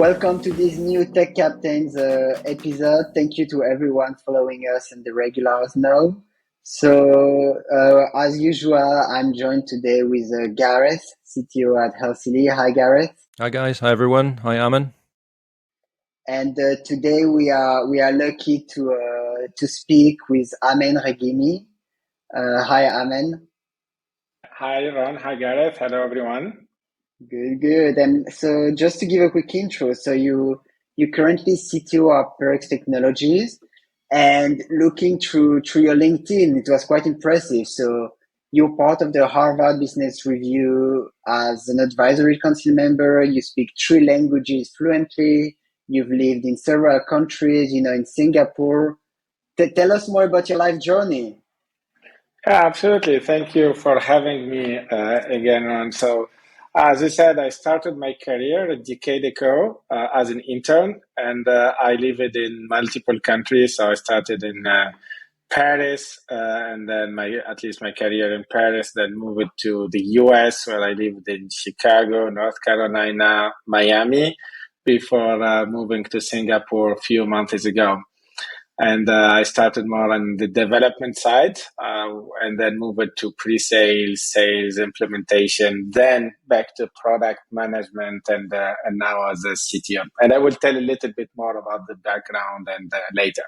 Welcome to this new Tech Captains episode. Thank you to everyone following us and the regulars now. So, as usual, I'm joined today with Gareth, CTO at Healthily. Hi, Gareth. Hi, guys. Hi, everyone. Hi, Amen. And today we are lucky to speak with Amen Reghimi. Hi, Amen. Hi, Ron. Hi, Gareth. Hello, everyone. Good. And so just to give a quick intro, so you currently CTO at Perx Technologies, and looking through your LinkedIn, it was quite impressive. So you're part of the Harvard Business Review as an advisory council member. You speak 3 languages fluently. You've lived in several countries, in Singapore. Tell us more about your life journey. Yeah, absolutely. Thank you for having me again, Ron. So, as you said, I started my career a decade ago as an intern, and I lived in multiple countries. So I started in Paris, and then at least my career in Paris, then moved to the US, where I lived in Chicago, North Carolina, Miami, before moving to Singapore a few months ago. And I started more on the development side, and then moved to pre-sales, sales, implementation, then back to product management, and now as a CTO. And I will tell a little bit more about the background and later.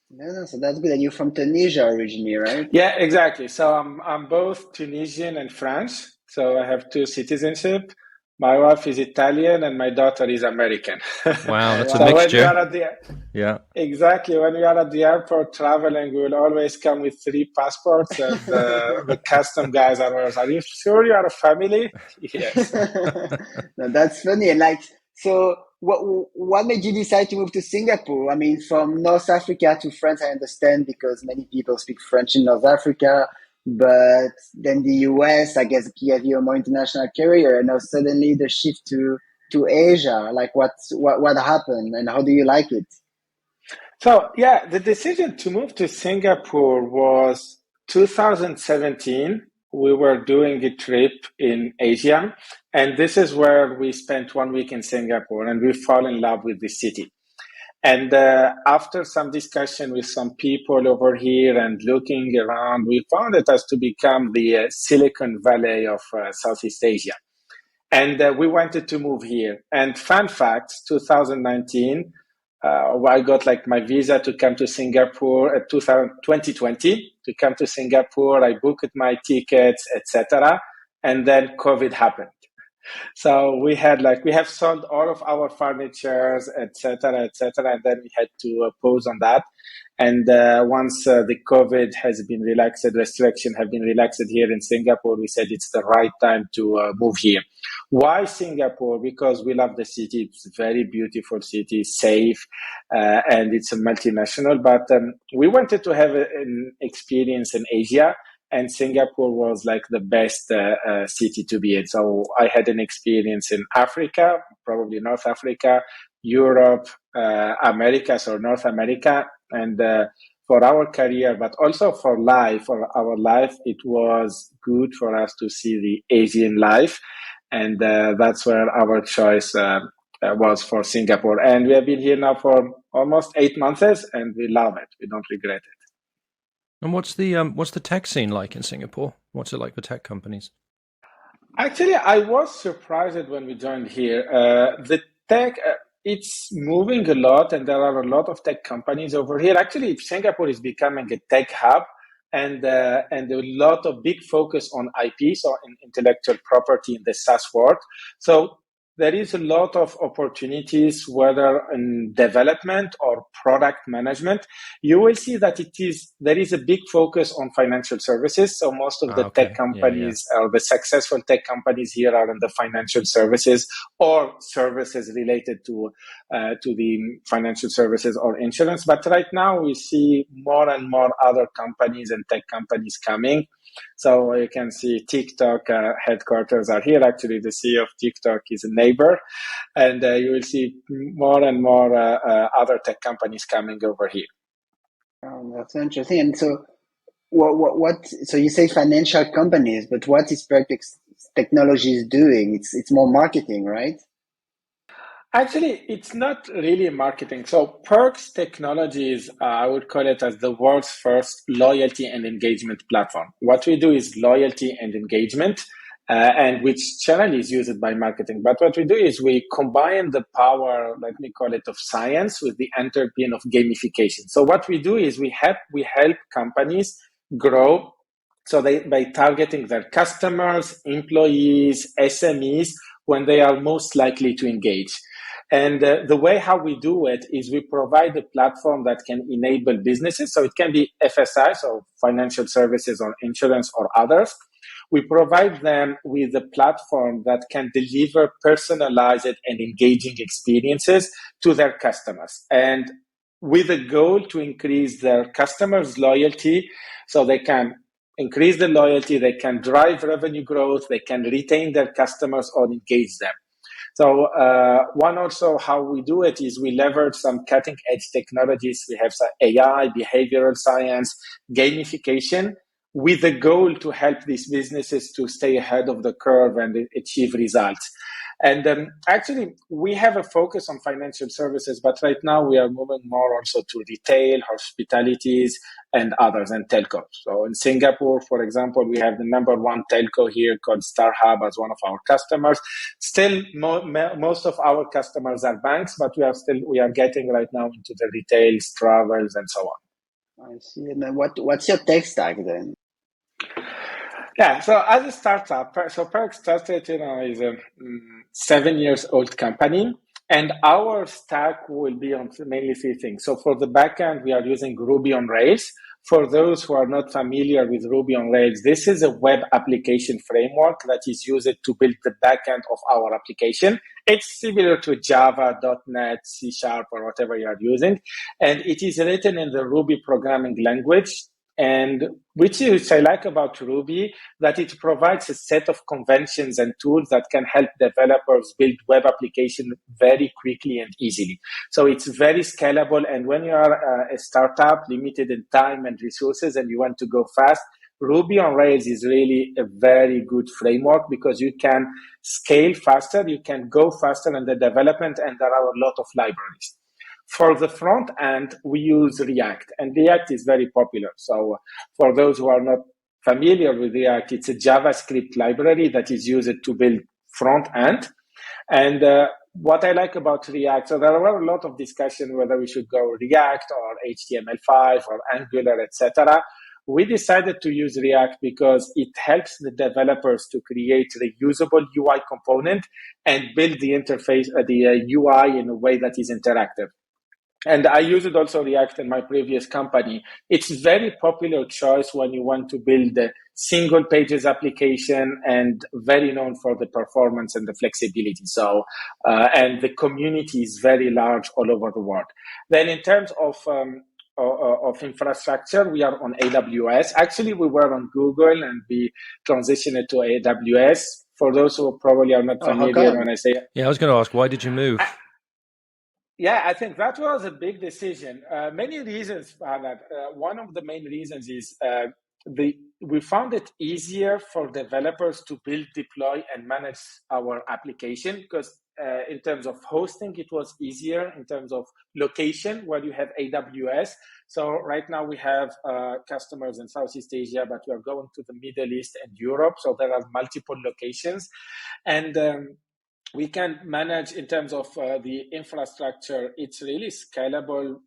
No, so that's good. And you're from Tunisia originally, right? Yeah, exactly. So I'm both Tunisian and French. So I have 2 citizenship. My wife is Italian and my daughter is American. Wow, that's a mixture. Yeah, exactly. When we are at the airport traveling, we will always come with 3 passports, and the custom guys are you sure you are a family? Yes. No, that's funny. And so what made you decide to move to Singapore? I mean, from North Africa to France, I understand because many people speak French in North Africa. But then the US, I guess, gave you a more international career, and now suddenly the shift to Asia. Like, what happened, and how do you like it? So yeah, the decision to move to Singapore was 2017. We were doing a trip in Asia, and this is where we spent 1 week in Singapore, and we fell in love with the city. And after some discussion with some people over here and looking around, we found it has to become the Silicon Valley of Southeast Asia. And we wanted to move here. And fun fact, 2019, I got my visa to come to Singapore at 2020 to come to Singapore. I booked my tickets, etc. And then COVID happened. So we have sold all of our furnitures, etc., and then we had to pause on that. And once the COVID has been relaxed, restrictions have been relaxed here in Singapore, we said it's the right time to move here. Why Singapore? Because we love the city. It's a very beautiful city, safe, and it's a multinational. But we wanted to have an experience in Asia. And Singapore was the best city to be in. So I had an experience in Africa, probably North Africa, Europe, Americas or North America. And for our career, but also for our life, it was good for us to see the Asian life. And that's where our choice was for Singapore. And we have been here now for almost 8 months, and we love it. We don't regret it. And what's the tech scene like in Singapore? What's it like for tech companies? Actually, I was surprised when we joined here. The tech, it's moving a lot, and there are a lot of tech companies over here. Actually, Singapore is becoming a tech hub, and a lot of big focus on IP, so in intellectual property in the SaaS world. So there is a lot of opportunities, whether in development or product management. You will see that there is a big focus on financial services. So most of the tech companies or the successful tech companies here are in the financial services or services related to the financial services or insurance. But right now we see more and more other companies and tech companies coming. So you can see TikTok headquarters are here. Actually, the CEO of TikTok is a neighbor. And you will see more and more other tech companies coming over here. That's interesting. And so so you say financial companies, but what is Perx Technologies doing? It's more marketing, right? Actually, it's not really marketing. So Perx Technologies, I would call it as the world's first loyalty and engagement platform. What we do is loyalty and engagement, and which generally is used by marketing. But what we do is we combine the power, let me call it, of science with the underpin of gamification. So what we do is we help companies grow. So by targeting their customers, employees, SMEs, when they are most likely to engage. And the way how we do it is we provide a platform that can enable businesses. So it can be FSI, so financial services or insurance or others. We provide them with a platform that can deliver personalized and engaging experiences to their customers. And with a goal to increase their customers' loyalty, so they can increase the loyalty, they can drive revenue growth, they can retain their customers or engage them. So one also how we do it is we leverage some cutting edge technologies. We have some AI, behavioral science, gamification, with the goal to help these businesses to stay ahead of the curve and achieve results. And actually, we have a focus on financial services, but right now we are moving more also to retail, hospitalities, and others, and telco. So in Singapore, for example, we have the number one telco here called StarHub as one of our customers. Still, most of our customers are banks, but we are getting right now into the retails, travels, and so on. I see. And then what's your tech stack then? Yeah, so as a startup, so Perx started, is a 7 years old company, and our stack will be on mainly three things. So for the backend, we are using Ruby on Rails. For those who are not familiar with Ruby on Rails, this is a web application framework that is used to build the backend of our application. It's similar to Java, .NET, C#, or whatever you are using, and it is written in the Ruby programming language. And which I like about Ruby, that it provides a set of conventions and tools that can help developers build web applications very quickly and easily. So it's very scalable. And when you are a startup, limited in time and resources, and you want to go fast, Ruby on Rails is really a very good framework because you can scale faster, you can go faster in the development, and there are a lot of libraries. For the front end, we use React, and React is very popular. So for those who are not familiar with React, it's a JavaScript library that is used to build front end. And what I like about React, so there were a lot of discussion whether we should go React or HTML5 or Angular, etc. We decided to use React because it helps the developers to create the usable UI component and build the interface, the UI in a way that is interactive. And I used also React in my previous company. It's very popular choice when you want to build a single pages application and very known for the performance and the flexibility. So, and the community is very large all over the world. Then in terms of infrastructure, we are on AWS. Actually, we were on Google and we transitioned to AWS. For those who probably are not familiar when I say... Yeah, I was going to ask, why did you move? Yeah, I think that was a big decision. Many reasons for that. One of the main reasons is we found it easier for developers to build, deploy, and manage our application because in terms of hosting, it was easier. In terms of location, where you have AWS. So right now we have customers in Southeast Asia, but we are going to the Middle East and Europe. So there are multiple locations. And we can manage in terms of the infrastructure. It's really scalable,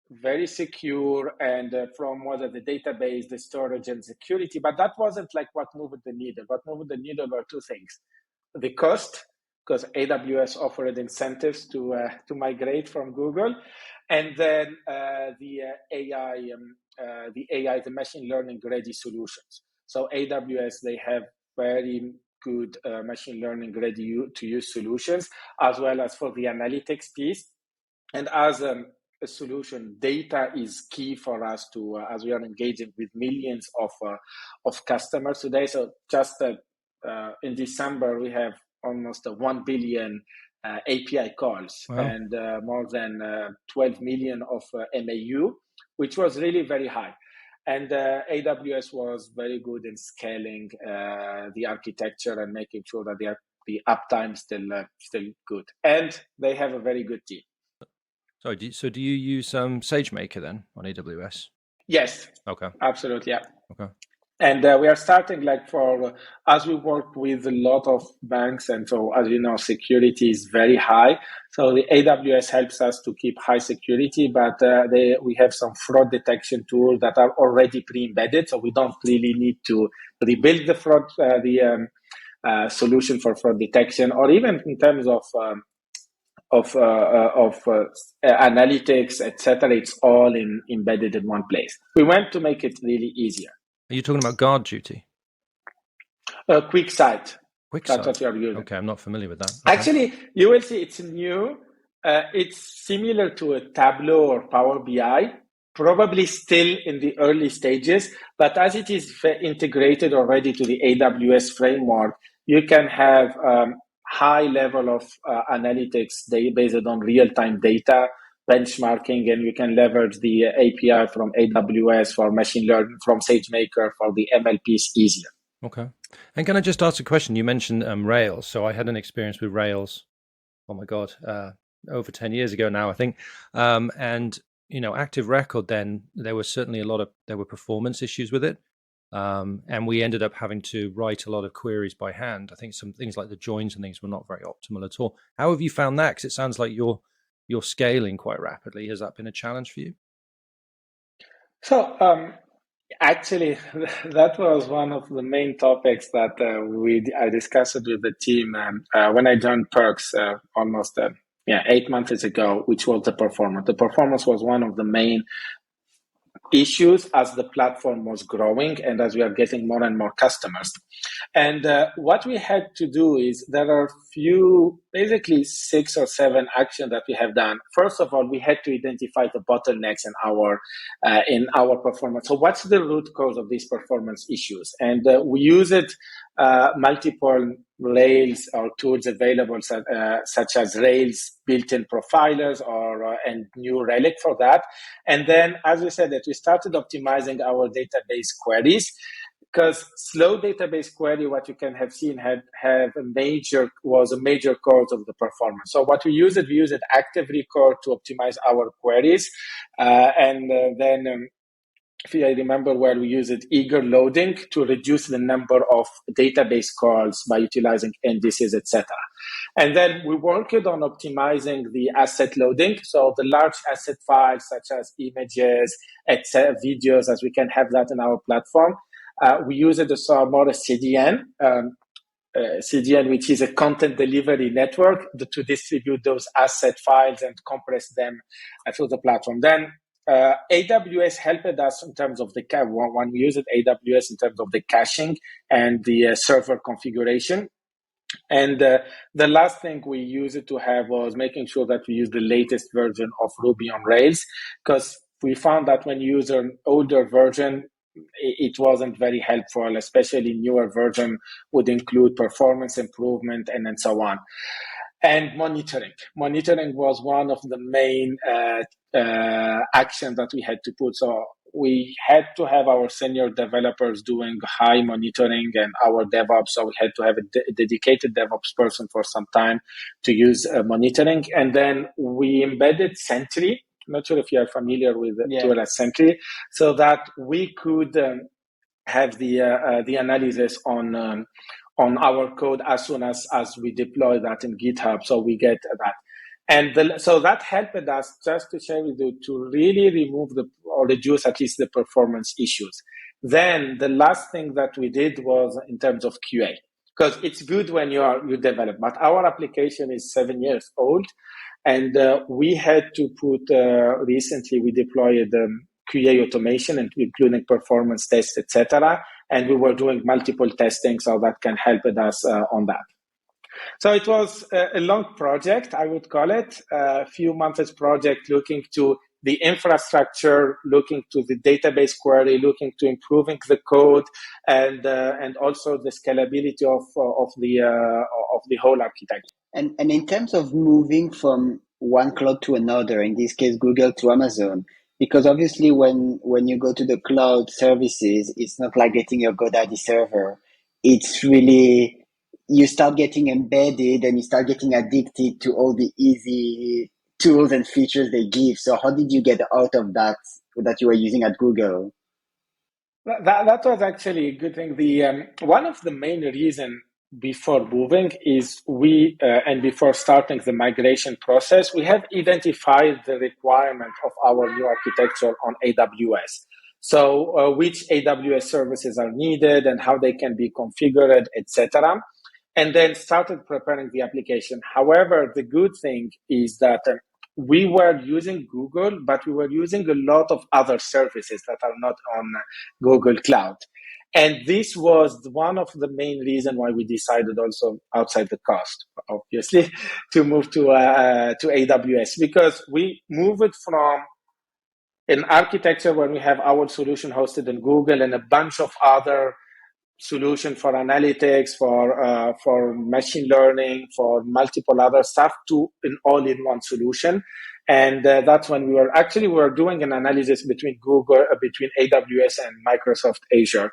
very secure, and from whether the database, the storage, and security. But that wasn't like what moved the needle. What moved the needle were two things: the cost, because AWS offered incentives to migrate from Google, and then the AI, the machine learning ready solutions. So AWS, they have very good machine learning ready to use solutions, as well as for the analytics piece. And as a solution, data is key for us to, as we are engaging with millions of customers today. So just in December, we have almost 1 billion API calls. Wow. And more than 12 million of MAU, which was really very high. And AWS was very good in scaling the architecture and making sure that the the uptime still good, and they have a very good team. So do you use SageMaker then on AWS? Yes. Okay. Absolutely. Yeah. Okay. And we are starting as we work with a lot of banks, and so as you know, security is very high. So the AWS helps us to keep high security, but we have some fraud detection tools that are already pre-embedded, so we don't really need to rebuild the solution for fraud detection, or even in terms of analytics, etc. It's all embedded in one place. We want to make it really easier. Are you talking about guard duty? QuickSight. QuickSight. That's what we are using. Okay, I'm not familiar with that. Okay. Actually, you will see it's new. It's similar to a Tableau or Power BI, probably still in the early stages, but as it is integrated already to the AWS framework, you can have high level of analytics based on real-time data, benchmarking, and you can leverage the API from AWS for machine learning, from SageMaker for the MLPs easier. Okay. And can I just ask a question? You mentioned Rails. So I had an experience with Rails, oh my God, over 10 years ago now, I think. And, Active Record, then there was certainly there were performance issues with it. And we ended up having to write a lot of queries by hand. I think some things like the joins and things were not very optimal at all. How have you found that? Because it sounds like you're scaling quite rapidly. Has that been a challenge for you? So actually, that was one of the main topics that I discussed with the team when I joined Perx almost 8 months ago, which was the performance. The performance was one of the main issues as the platform was growing and as we are getting more and more customers. And what we had to do is there are basically 6 or 7 actions that we have done. First of all, we had to identify the bottlenecks in our performance. So what's the root cause of these performance issues? And we use it multiple Rails or tools available, such as Rails built-in profilers and New Relic for that. And then, as we said, that we started optimizing our database queries, because slow database query, what you can have seen, was a major cause of the performance. So what we use it Active Record to optimize our queries, and then. If I remember well, we use it eager loading to reduce the number of database calls by utilizing indices, etc. And then we worked on optimizing the asset loading. So the large asset files, such as images, etc., videos, as we can have that in our platform. We use it as more a CDN. CDN, which is a content delivery network to distribute those asset files and compress them through the platform. Then AWS helped us in terms of when we use it, AWS in terms of the caching and the server configuration. And the last thing we used it to have was making sure that we use the latest version of Ruby on Rails, because we found that when you use an older version, it wasn't very helpful, especially newer version would include performance improvement and so on. And monitoring. Monitoring was one of the main actions that we had to put. So we had to have our senior developers doing high monitoring and our DevOps. So we had to have a dedicated DevOps person for some time to use monitoring. And then we embedded Sentry. I'm not sure if you are familiar with the tool as Sentry, so that we could have the analysis on our code as soon as we deploy that in GitHub. So we get that. And so that helped us, just to share with you, to really remove or reduce at least the performance issues. Then the last thing that we did was in terms of QA, because it's good when you develop, but our application is 7 years old. And we had to put, recently we deployed QA automation, including performance tests, etc. And we were doing multiple testing, so that can help us on that. So it was a long project, I would call it, a few months project looking to the infrastructure, looking to the database query, looking to improving the code, and also the scalability of the whole architecture. And in terms of moving from one cloud to another, in this case, Google to Amazon, because obviously when you go to the cloud services, it's not like getting your GoDaddy server. It's really you start getting embedded and you start getting addicted to all the easy tools and features they give. So how did you get out of that you were using at Google? That was actually a good thing. The one of the main reason before moving is and before starting the migration process, we have identified the requirement of our new architecture on AWS. So which AWS services are needed and how they can be configured, etc. And then started preparing the application. However, the good thing is that we were using Google, but we were using a lot of other services that are not on Google Cloud. And this was one of the main reasons why we decided also outside the cost, obviously, to move to AWS, because we moved from an architecture where we have our solution hosted in Google and a bunch of other solution for analytics, for machine learning, for multiple other stuff to an all-in-one solution. And that's when we were doing an analysis between between AWS and Microsoft Azure.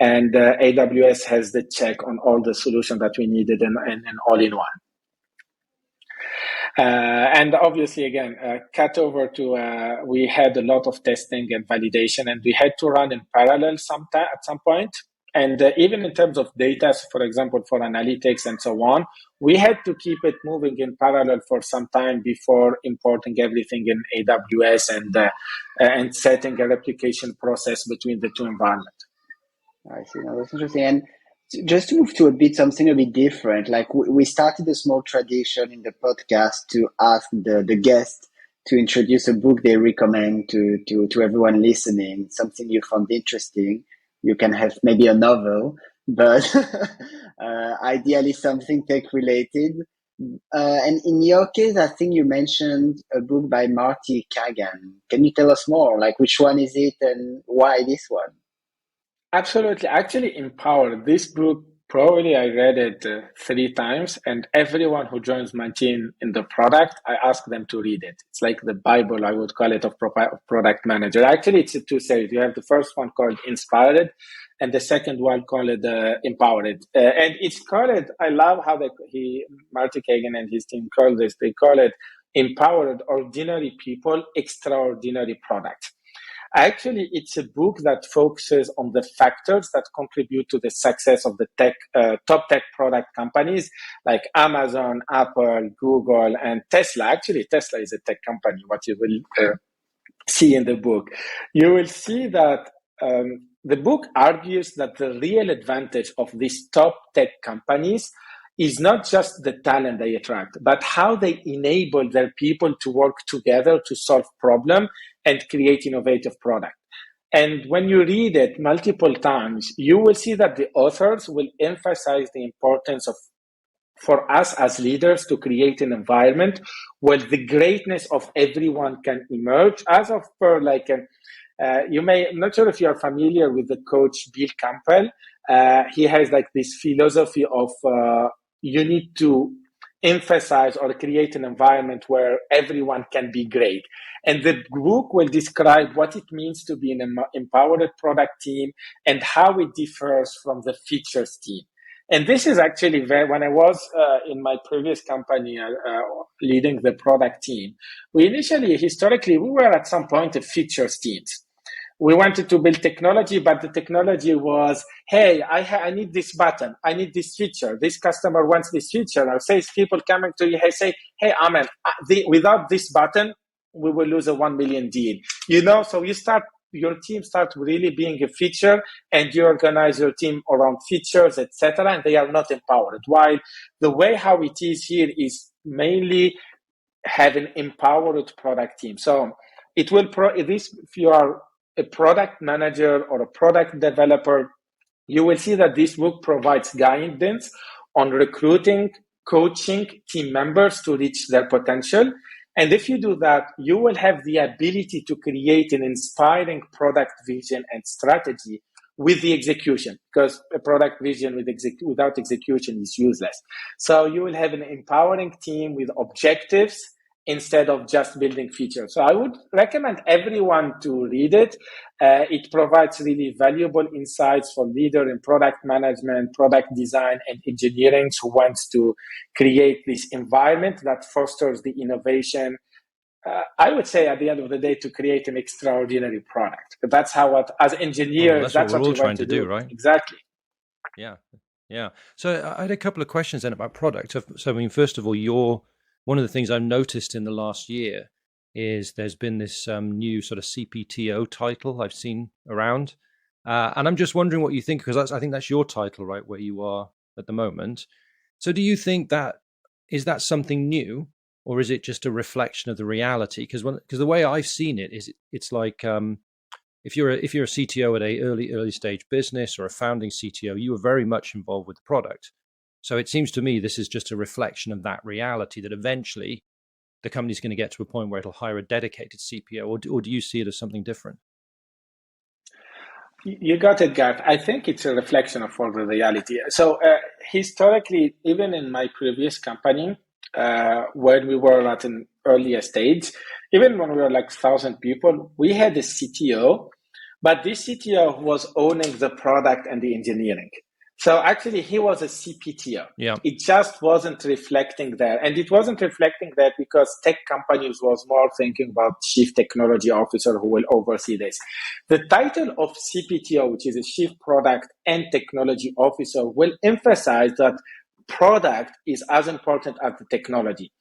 And AWS has the check on all the solutions that we needed in all-in-one. And obviously, again, cut over to, we had a lot of testing and validation, and we had to run in parallel at some point. And even in terms of data, for example, for analytics and so on, we had to keep it moving in parallel for some time before importing everything in AWS and setting a replication process between the two environments. I see. Now that's interesting. And just to move to something a bit different, like we started a small tradition in the podcast to ask the guest to introduce a book they recommend to everyone listening, something you found interesting. You can have maybe a novel, but ideally something tech related. And in your case, I think you mentioned a book by Marty Kagan. Can you tell us more? Like which one is it and why this one? Absolutely. Actually, Empowered. This book, probably I read it 3 times, and everyone who joins my team in the product, I ask them to read it. It's like the Bible, I would call it, of product manager. Actually, it's a 2 series. You have the first one called Inspired, and the second one called Empowered. And it's called, I love how Marty Kagan and his team call this. They call it Empowered Ordinary People, Extraordinary Products. Actually, it's a book that focuses on the factors that contribute to the success of the top tech product companies like Amazon, Apple, Google, and Tesla. Actually, Tesla is a tech company, what you will see in the book. You will see that the book argues that the real advantage of these top tech companies is not just the talent they attract, but how they enable their people to work together to solve problems and create innovative product. And when you read it multiple times, you will see that the authors will emphasize the importance for us as leaders to create an environment where the greatness of everyone can emerge. I'm not sure if you are familiar with the coach Bill Campbell. He has like this philosophy of you need to emphasize or create an environment where everyone can be great. And the book will describe what it means to be an empowered product team and how it differs from the features team. And this is actually when I was in my previous company leading the product team, historically, we were at some point a features teams. We wanted to build technology, but the technology was, hey, I need this button. I need this feature. This customer wants this feature. Our sales people coming to you, hey, Amen, without this button, we will lose a 1 million deal. So your team starts really being a feature, and you organize your team around features, etc., and they are not empowered. While the way how it is here is mainly have an empowered product team. So it will if you are a product manager or a product developer, you will see that this book provides guidance on recruiting, coaching team members to reach their potential. And if you do that, you will have the ability to create an inspiring product vision and strategy with the execution, because a product vision without execution is useless. So you will have an empowering team with objectives instead of just building features. So I would recommend everyone to read it. It provides really valuable insights for leader in product management, product design, and engineering who wants to create this environment that fosters the innovation. I would say at the end of the day to create an extraordinary product. But that's how, as engineers, that's what we're all we trying want to do, right? Exactly. Yeah. Yeah. So I had a couple of questions then about product. So, I mean, first of all, one of the things I've noticed in the last year is there's been this new sort of CPTO title I've seen around. And I'm just wondering what you think, because I think that's your title, right, where you are at the moment. So do you think is that something new, or is it just a reflection of the reality? Because the way I've seen it is it's like if you're a CTO at a early stage business or a founding CTO, you are very much involved with the product. So it seems to me this is just a reflection of that reality, that eventually the company's going to get to a point where it'll hire a dedicated CPO, or do you see it as something different? You got it, Gareth. I think it's a reflection of all the reality. So historically, even in my previous company, when we were at an earlier stage, even when we were like 1,000 people, we had a CTO, but this CTO was owning the product and the engineering. So actually, he was a CPTO. Yeah. It just wasn't reflecting that. And it wasn't reflecting that because tech companies was more thinking about chief technology officer who will oversee this. The title of CPTO, which is a chief product and technology officer, will emphasize that product is as important as the technology.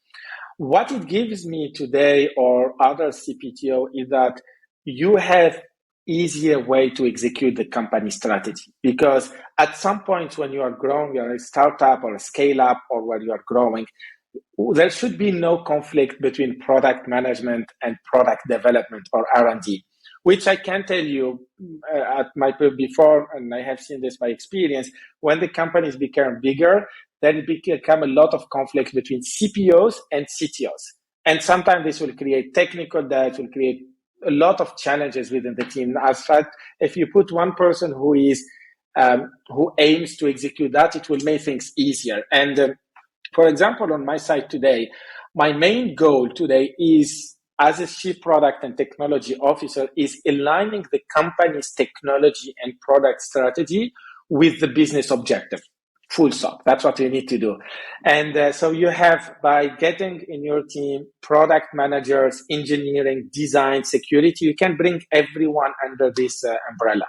What it gives me today or other CPTO is that you have easier way to execute the company strategy, because at some point when you are growing, you're a startup or a scale up, or when you are growing, there should be no conflict between product management and product development or R&D, which I can tell you at my before, and I have seen this by experience, when the companies become bigger, then it become a lot of conflict between CPOs and CTOs. And sometimes this will create technical debt, will create a lot of challenges within the team. As fact, if you put one person who aims to execute that, it will make things easier. And for example, on my side today, my main goal today is, as a chief product and technology officer, is aligning the company's technology and product strategy with the business objective. Full stop. That's what you need to do. And so you have, by getting in your team product managers, engineering, design, security, you can bring everyone under this umbrella.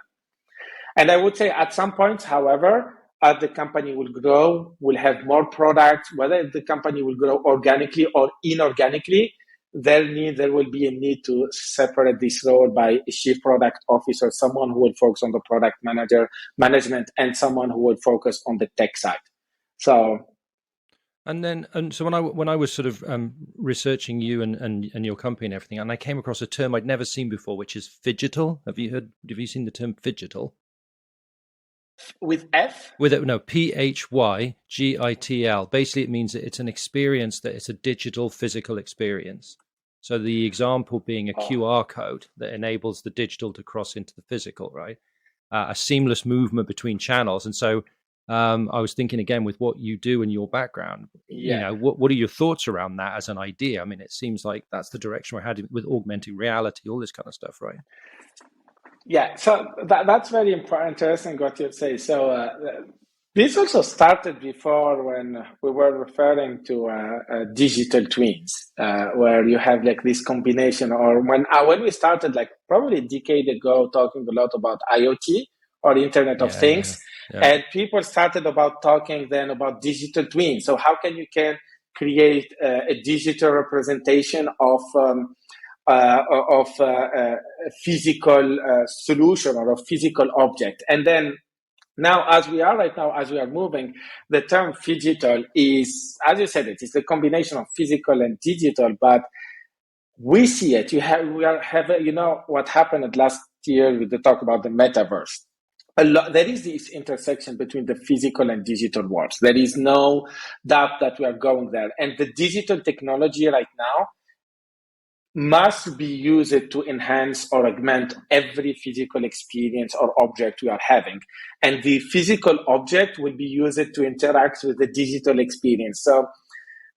And I would say at some point, however, as the company will grow, will have more products, whether the company will grow organically or inorganically, there will be a need to separate this role by a chief product officer, someone who will focus on the product management, and someone who will focus on the tech side. So, so when I was sort of researching you and your company and everything, and I came across a term I'd never seen before, which is phygital. Have you seen the term phygital? With F? PHYGITL. Basically, it means that it's an experience, that it's a digital physical experience. So the example being a QR code that enables the digital to cross into the physical, right? A seamless movement between channels. And so I was thinking again with what you do in your background, what are your thoughts around that as an idea? I mean, it seems like that's the direction we're heading with augmented reality, all this kind of stuff, right? Yeah, so that's very interesting what you say. So this also started before, when we were referring to digital twins, where you have like this combination, or when we started like probably a decade ago talking a lot about IoT or Internet of Things, and people started about talking then about digital twins. So how can you create a digital representation of a physical solution or a physical object. And then now, as we are moving, the term phygital is, as you said, it is a combination of physical and digital, but we see it. You know what happened last year with the talk about the metaverse. There is this intersection between the physical and digital worlds. There is no doubt that we are going there. And the digital technology right now must be used to enhance or augment every physical experience or object we are having. And the physical object will be used to interact with the digital experience. So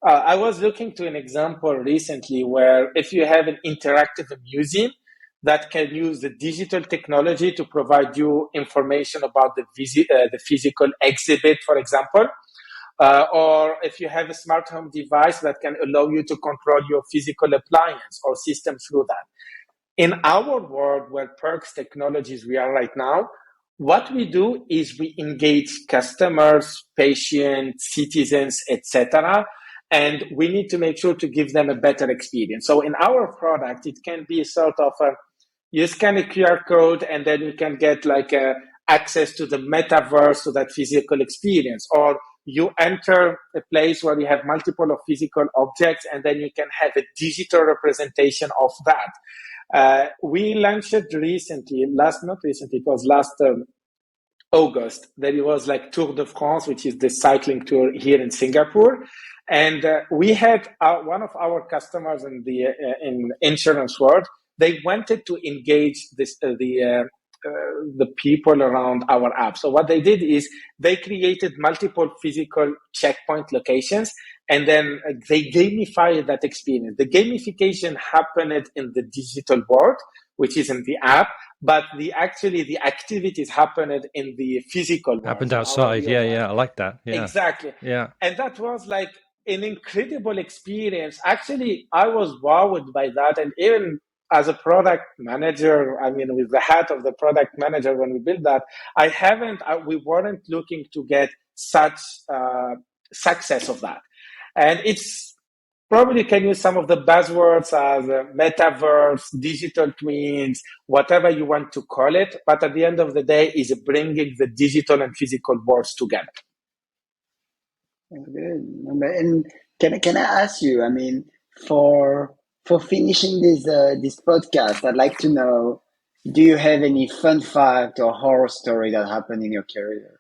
I was looking to an example recently where if you have an interactive museum that can use the digital technology to provide you information about the physical exhibit, for example, or if you have a smart home device that can allow you to control your physical appliance or system through that. In our world where Perx Technologies we are right now, what we do is we engage customers, patients, citizens, etc., and we need to make sure to give them a better experience. So in our product, it can be sort of you scan a QR code and then you can get like access to the metaverse, to that physical experience, or you enter a place where you have multiple of physical objects and then you can have a digital representation of that. We launched it recently, it was last August. Then it was like Tour de France, which is the cycling tour here in Singapore. And we had one of our customers in the in insurance world. They wanted to engage the people around our app. So what they did is they created multiple physical checkpoint locations, and then they gamified that experience. The gamification happened in the digital world, which is in the app, but the activities happened in the physical world. Happened outside. Yeah, I like that. Yeah. Exactly. Yeah. And that was like an incredible experience. Actually, I was wowed by that. And even as a product manager, I mean, with the hat of the product manager, when we built that, we weren't looking to get such success of that. And it's probably can use some of the buzzwords as metaverse, digital twins, whatever you want to call it. But at the end of the day, is bringing the digital and physical worlds together. Good. And can I ask you? I mean, for finishing this podcast, I'd like to know: do you have any fun fact or horror story that happened in your career?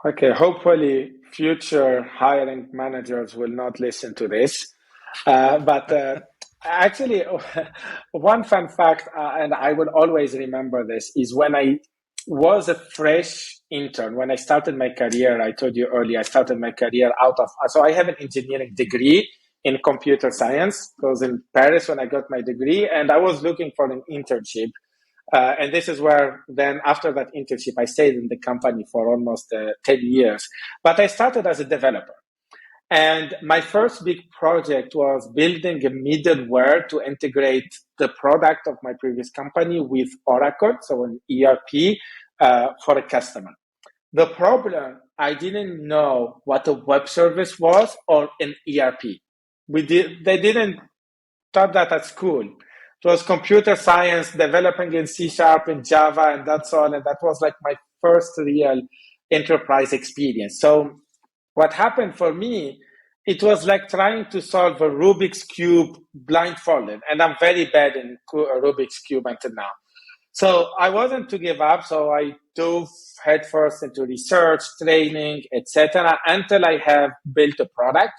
Okay, hopefully future hiring managers will not listen to this. But actually, one fun fact, and I will always remember this, is when I was a fresh intern, when I started my career, I told you earlier, I started my career so I have an engineering degree in computer science. I was in Paris when I got my degree, and I was looking for an internship. And this is where then after that internship, I stayed in the company for almost 10 years. But I started as a developer. And my first big project was building a middleware to integrate the product of my previous company with Oracle, so an ERP for a customer. The problem, I didn't know what a web service was or an ERP. They didn't taught that at school. It was computer science, developing in C# and Java, and that's all. And that was like my first real enterprise experience. So what happened for me, it was like trying to solve a Rubik's Cube blindfolded. And I'm very bad in Rubik's Cube until now. So I wasn't to give up. So I dove headfirst into research, training, etc., until I have built a product.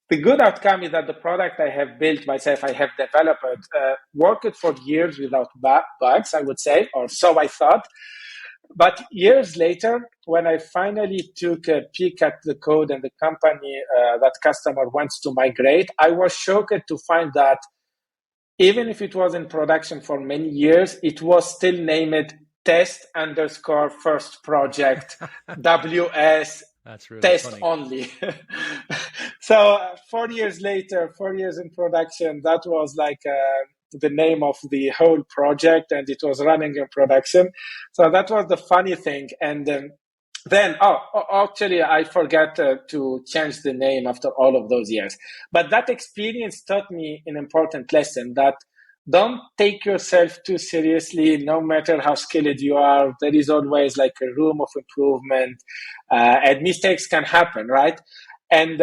The good outcome is that the product I have built myself, I have developed, worked for years without bugs, I would say, or so I thought. But years later, when I finally took a peek at the code and the company that customer wants to migrate, I was shocked to find that even if it was in production for many years, it was still named test_first project, WS. That's really test funny. only. So 4 years later, 4 years in production, that was like the name of the whole project, and it was running in production. So that was the funny thing. And then, actually, I forgot to change the name after all of those years. But that experience taught me an important lesson that don't take yourself too seriously, no matter how skilled you are. There is always like a room of improvement, and mistakes can happen, right? And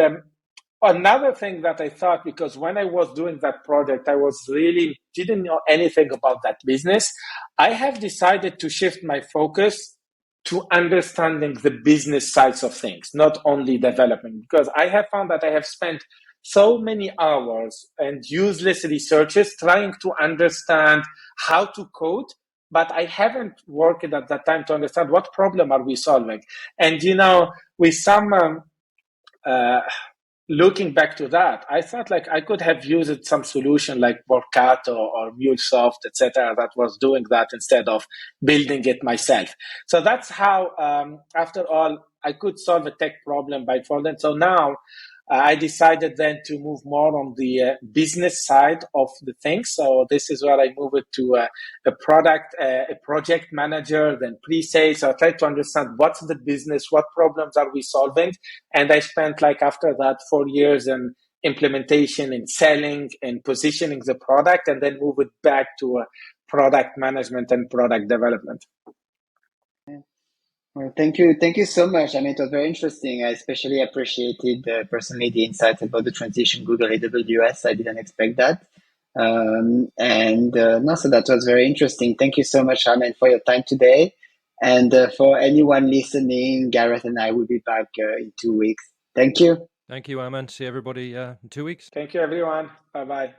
another thing that I thought, because when I was doing that project, I was really didn't know anything about that business. I have decided to shift my focus to understanding the business sides of things, not only development, because I have found that I have spent so many hours and useless researches trying to understand how to code, but I haven't worked at that time to understand what problem are we solving. And, with some looking back to that, I thought like I could have used some solution like Borcato or MuleSoft, etc., that was doing that instead of building it myself. So that's how, after all, I could solve a tech problem by folding. So now I decided then to move more on the business side of the thing. So this is where I moved it to a project manager, then pre-sales. So I tried to understand what's the business, what problems are we solving. And I spent like after that 4 years in implementation and selling and positioning the product, and then move it back to product management and product development. Well, thank you so much. I mean, it was very interesting. I especially appreciated personally the insights about the transition Google AWS. I didn't expect that. No, so that was very interesting. Thank you so much, Amen, for your time today. And for anyone listening, Gareth and I will be back in 2 weeks. Thank you. Thank you, Amen. See everybody in 2 weeks. Thank you, everyone. Bye-bye.